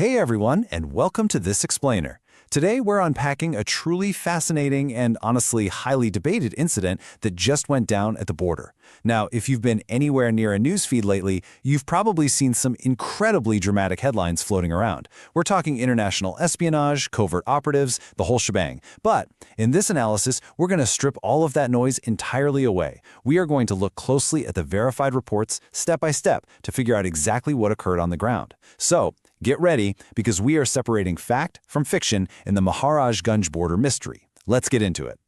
Hey everyone, and welcome to This Explainer. Today we're unpacking a truly fascinating and honestly highly debated incident that just went down at the border. Now, if you've been anywhere near a newsfeed lately, you've probably seen some incredibly dramatic headlines floating around. We're talking international espionage, covert operatives, the whole shebang. But in this analysis, we're going to strip all of that noise entirely away. We are going to look closely at the verified reports step by step to figure out exactly what occurred on the ground. So, get ready, because we are separating fact from fiction in the Maharajganj border mystery. Let's get into it.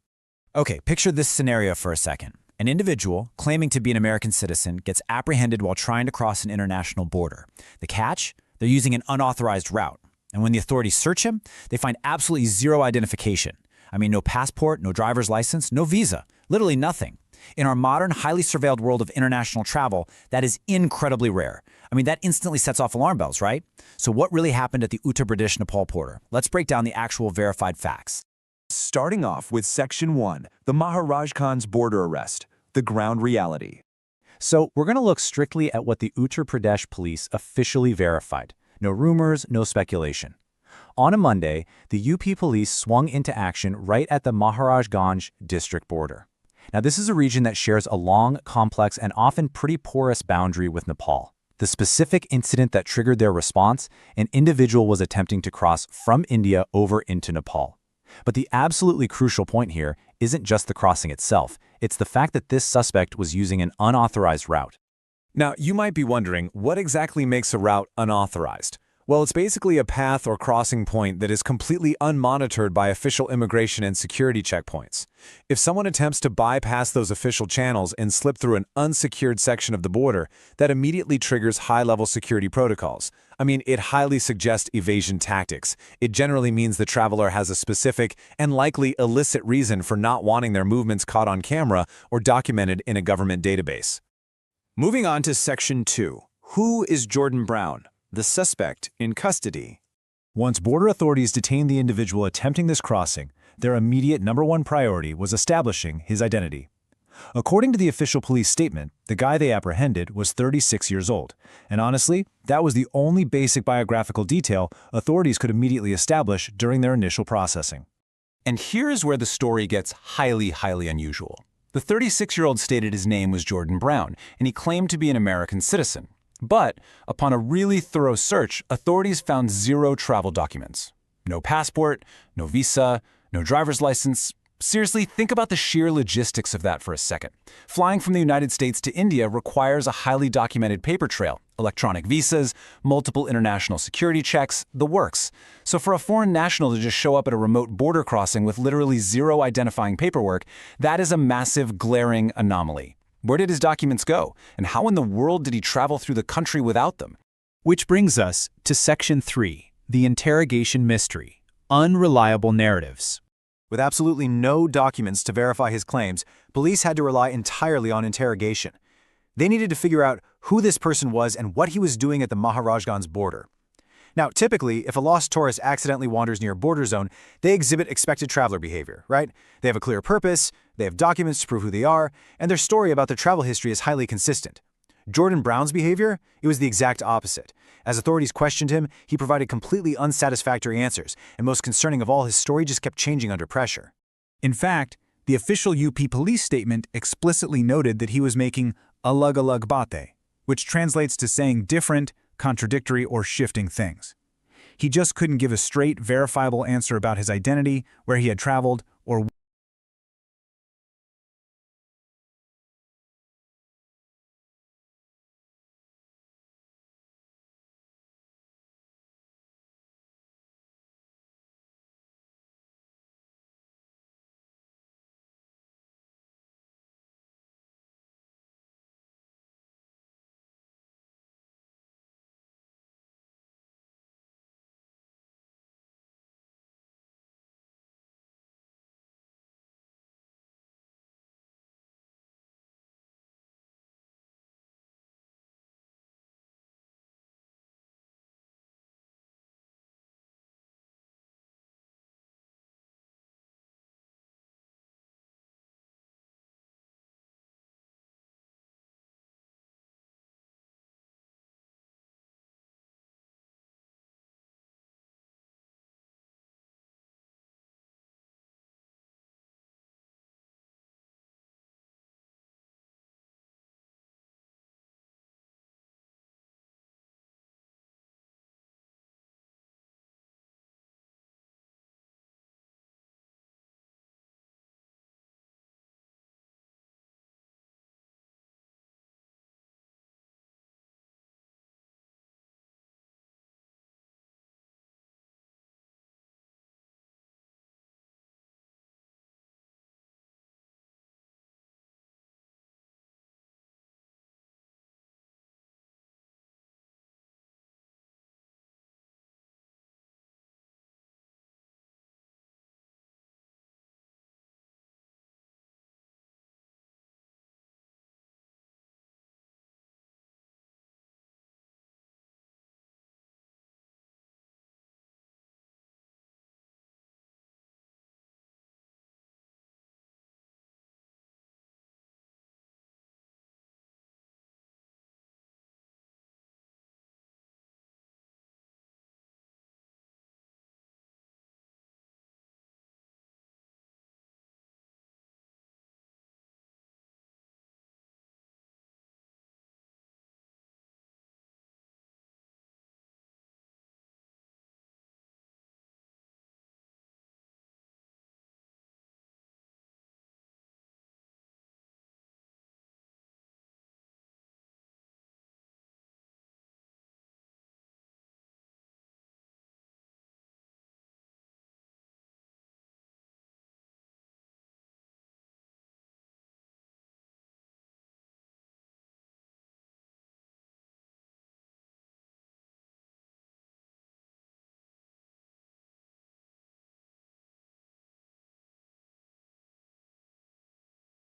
Okay, picture this scenario for a second. An individual claiming to be an American citizen gets apprehended while trying to cross an international border. The catch? They're using an unauthorized route. And when the authorities search him, they find absolutely zero identification. I mean, no passport, no driver's license, no visa, literally nothing. In our modern, highly surveilled world of international travel, that is incredibly rare. I mean, that instantly sets off alarm bells, right? So what really happened at the Uttar Pradesh-Nepal border? Let's break down the actual verified facts. Starting off with Section 1, the Maharajganj border arrest, the ground reality. So we're going to look strictly at what the Uttar Pradesh police officially verified. No rumors, no speculation. On a Monday, the UP police swung into action right at the Maharajganj district border. Now, this is a region that shares a long, complex, and often pretty porous boundary with Nepal. The specific incident that triggered their response, an individual was attempting to cross from India over into Nepal. But the absolutely crucial point here isn't just the crossing itself, it's the fact that this suspect was using an unauthorized route. Now, you might be wondering, what exactly makes a route unauthorized? Well, it's basically a path or crossing point that is completely unmonitored by official immigration and security checkpoints. If someone attempts to bypass those official channels and slip through an unsecured section of the border, that immediately triggers high-level security protocols. I mean, it highly suggests evasion tactics. It generally means the traveler has a specific and likely illicit reason for not wanting their movements caught on camera or documented in a government database. Moving on to Section 2. Who is Jordan Brown, the suspect in custody? Once border authorities detained the individual attempting this crossing, their immediate #1 priority was establishing his identity. According to the official police statement, the guy they apprehended was 36 years old. And honestly, that was the only basic biographical detail authorities could immediately establish during their initial processing. And here's where the story gets highly unusual. The 36-year-old stated his name was Jordan Brown, and he claimed to be an American citizen. But upon a really thorough search, authorities found zero travel documents. No passport, no visa, no driver's license. Seriously, think about the sheer logistics of that for a second. Flying from the United States to India requires a highly documented paper trail, electronic visas, multiple international security checks, the works. So for a foreign national to just show up at a remote border crossing with literally zero identifying paperwork, that is a massive, glaring anomaly. Where did his documents go? And how in the world did he travel through the country without them? Which brings us to Section 3, the interrogation mystery, unreliable narratives. With absolutely no documents to verify his claims, police had to rely entirely on interrogation. They needed to figure out who this person was and what he was doing at the Maharajganj border. Now, typically, if a lost tourist accidentally wanders near a border zone, they exhibit expected traveler behavior, right? They have a clear purpose, they have documents to prove who they are, and their story about their travel history is highly consistent. Jordan Brown's behavior? It was the exact opposite. As authorities questioned him, he provided completely unsatisfactory answers, and most concerning of all, his story just kept changing under pressure. In fact, the official UP police statement explicitly noted that he was making alag-alag baatein, which translates to saying different, contradictory, or shifting things. He just couldn't give a straight, verifiable answer about his identity, where he had traveled, or